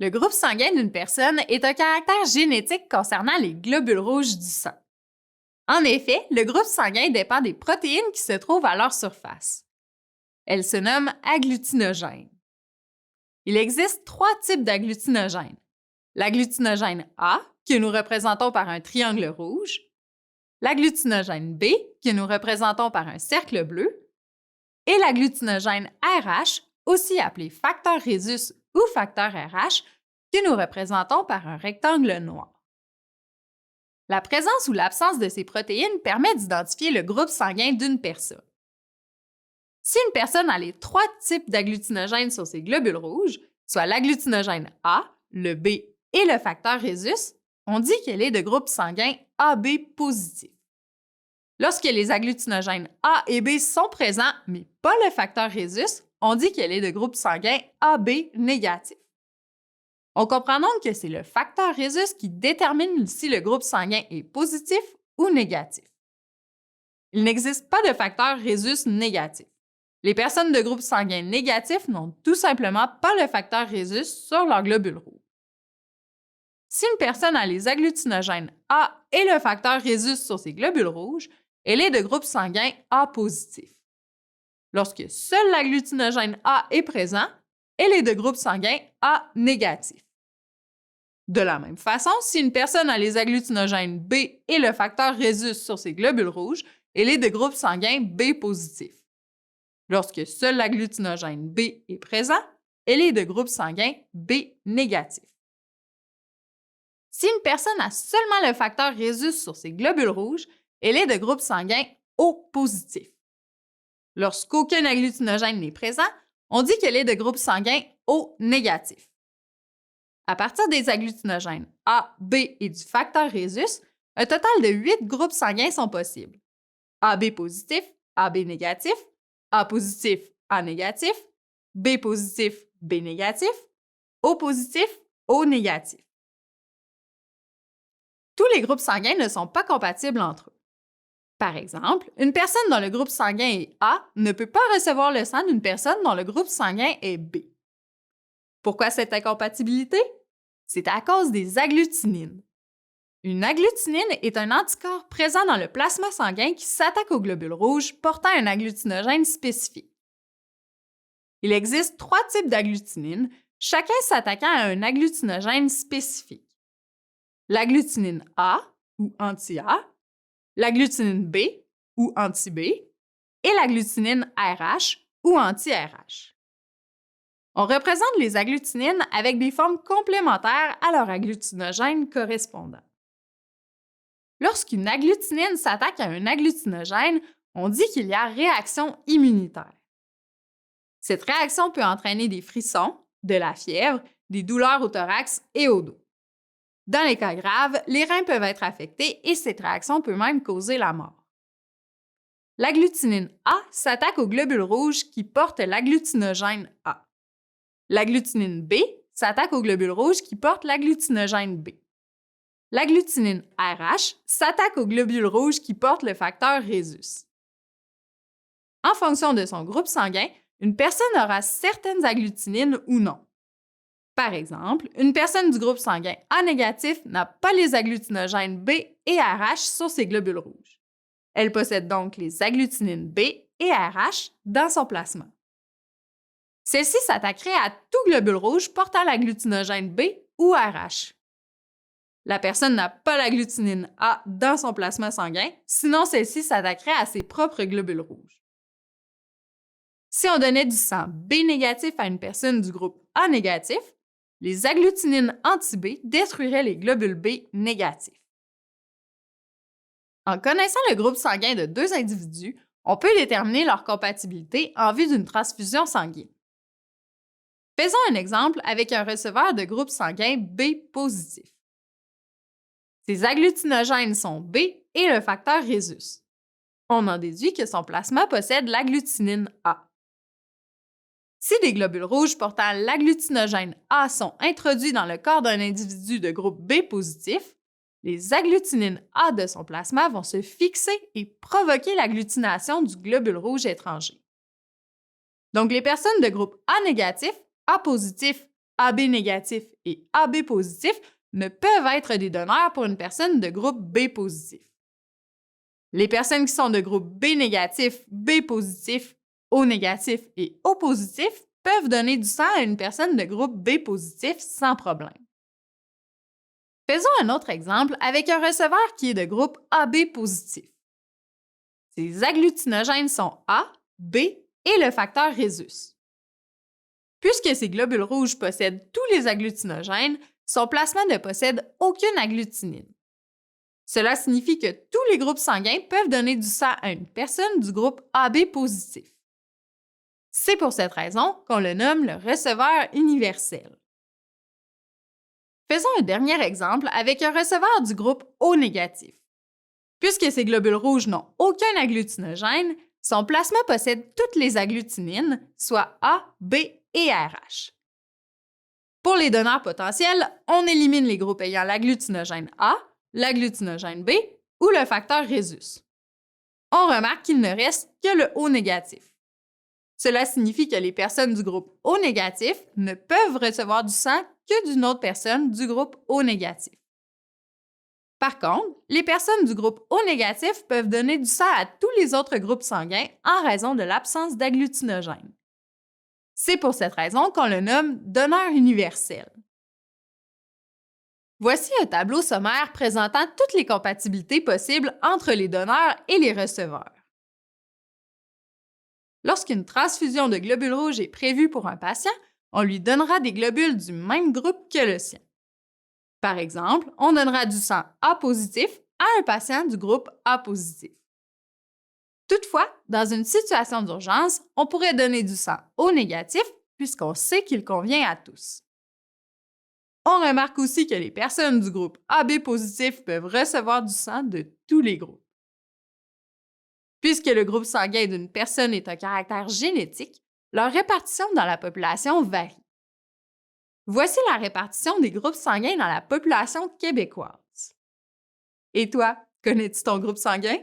Le groupe sanguin d'une personne est un caractère génétique concernant les globules rouges du sang. En effet, le groupe sanguin dépend des protéines qui se trouvent à leur surface. Elles se nomment agglutinogènes. Il existe 3 types d'agglutinogènes. L'agglutinogène A, que nous représentons par un triangle rouge, l'agglutinogène B, que nous représentons par un cercle bleu, et l'agglutinogène RH, aussi appelé facteur rhésus ou facteur RH, que nous représentons par un rectangle noir. La présence ou l'absence de ces protéines permet d'identifier le groupe sanguin d'une personne. Si une personne a les 3 types d'agglutinogènes sur ses globules rouges, soit l'agglutinogène A, le B et le facteur rhésus, on dit qu'elle est de groupe sanguin AB positif. Lorsque les agglutinogènes A et B sont présents, mais pas le facteur rhésus, on dit qu'elle est de groupe sanguin AB négatif. On comprend donc que c'est le facteur rhésus qui détermine si le groupe sanguin est positif ou négatif. Il n'existe pas de facteur rhésus négatif. Les personnes de groupe sanguin négatif n'ont tout simplement pas le facteur rhésus sur leur globule rouge. Si une personne a les agglutinogènes A et le facteur rhésus sur ses globules rouges, elle est de groupe sanguin A positif. Lorsque seul l'agglutinogène A est présent, elle est de groupe sanguin A négatif. De la même façon, si une personne a les agglutinogènes B et le facteur rhésus sur ses globules rouges, elle est de groupe sanguin B positif. Lorsque seul l'agglutinogène B est présent, elle est de groupe sanguin B négatif. Si une personne a seulement le facteur rhésus sur ses globules rouges, elle est de groupe sanguin O positif. Lorsqu'aucun agglutinogène n'est présent, on dit qu'elle est de groupe sanguin O négatif. À partir des agglutinogènes A, B et du facteur rhésus, un total de 8 groupes sanguins sont possibles. AB positif, AB négatif, A positif, A négatif, B positif, B négatif, O positif, O négatif. Tous les groupes sanguins ne sont pas compatibles entre eux. Par exemple, une personne dont le groupe sanguin est A ne peut pas recevoir le sang d'une personne dont le groupe sanguin est B. Pourquoi cette incompatibilité? C'est à cause des agglutinines. Une agglutinine est un anticorps présent dans le plasma sanguin qui s'attaque aux globules rouges portant un agglutinogène spécifique. Il existe 3 types d'agglutinines, chacun s'attaquant à un agglutinogène spécifique. L'agglutinine A, ou anti-A, l'agglutinine B, ou anti-B, et l'agglutinine RH, ou anti-RH. On représente les agglutinines avec des formes complémentaires à leur agglutinogène correspondant. Lorsqu'une agglutinine s'attaque à un agglutinogène, on dit qu'il y a réaction immunitaire. Cette réaction peut entraîner des frissons, de la fièvre, des douleurs au thorax et au dos. Dans les cas graves, les reins peuvent être affectés et cette réaction peut même causer la mort. L'agglutinine A s'attaque aux globules rouges qui portent l'agglutinogène A. L'agglutinine B s'attaque aux globules rouges qui portent l'agglutinogène B. L'agglutinine RH s'attaque aux globules rouges qui portent le facteur rhésus. En fonction de son groupe sanguin, une personne aura certaines agglutinines ou non. Par exemple, une personne du groupe sanguin A négatif n'a pas les agglutinogènes B et RH sur ses globules rouges. Elle possède donc les agglutinines B et RH dans son plasma. Celle-ci s'attaquerait à tout globule rouge portant l'agglutinogène B ou RH. La personne n'a pas l'agglutinine A dans son plasma sanguin, sinon celle-ci s'attaquerait à ses propres globules rouges. Si on donnait du sang B négatif à une personne du groupe A négatif, les agglutinines anti-B détruiraient les globules B négatifs. En connaissant le groupe sanguin de 2 individus, on peut déterminer leur compatibilité en vue d'une transfusion sanguine. Faisons un exemple avec un receveur de groupe sanguin B positif. Ses agglutinogènes sont B et le facteur rhésus. On en déduit que son plasma possède l'agglutinine A. Si des globules rouges portant l'agglutinogène A sont introduits dans le corps d'un individu de groupe B positif, les agglutinines A de son plasma vont se fixer et provoquer l'agglutination du globule rouge étranger. Donc, les personnes de groupe A négatif, A positif AB négatif et AB positif ne peuvent être des donneurs pour une personne de groupe B positif. Les personnes qui sont de groupe B négatif, B positif, O négatif et O positif peuvent donner du sang à une personne de groupe B positif sans problème. Faisons un autre exemple avec un receveur qui est de groupe AB positif. Ses agglutinogènes sont A, B et le facteur rhésus. Puisque ces globules rouges possèdent tous les agglutinogènes, son plasma ne possède aucune agglutinine. Cela signifie que tous les groupes sanguins peuvent donner du sang à une personne du groupe AB positif. C'est pour cette raison qu'on le nomme le receveur universel. Faisons un dernier exemple avec un receveur du groupe O négatif. Puisque ces globules rouges n'ont aucun agglutinogène, son plasma possède toutes les agglutinines, soit A, B et RH. Pour les donneurs potentiels, on élimine les groupes ayant l'agglutinogène A, l'agglutinogène B ou le facteur rhésus. On remarque qu'il ne reste que le O négatif. Cela signifie que les personnes du groupe O négatif ne peuvent recevoir du sang que d'une autre personne du groupe O négatif. Par contre, les personnes du groupe O négatif peuvent donner du sang à tous les autres groupes sanguins en raison de l'absence d'agglutinogène. C'est pour cette raison qu'on le nomme donneur universel. Voici un tableau sommaire présentant toutes les compatibilités possibles entre les donneurs et les receveurs. Lorsqu'une transfusion de globules rouges est prévue pour un patient, on lui donnera des globules du même groupe que le sien. Par exemple, on donnera du sang A positif à un patient du groupe A positif. Toutefois, dans une situation d'urgence, on pourrait donner du sang O négatif puisqu'on sait qu'il convient à tous. On remarque aussi que les personnes du groupe AB positif peuvent recevoir du sang de tous les groupes. Puisque le groupe sanguin d'une personne est un caractère génétique, leur répartition dans la population varie. Voici la répartition des groupes sanguins dans la population québécoise. Et toi, connais-tu ton groupe sanguin?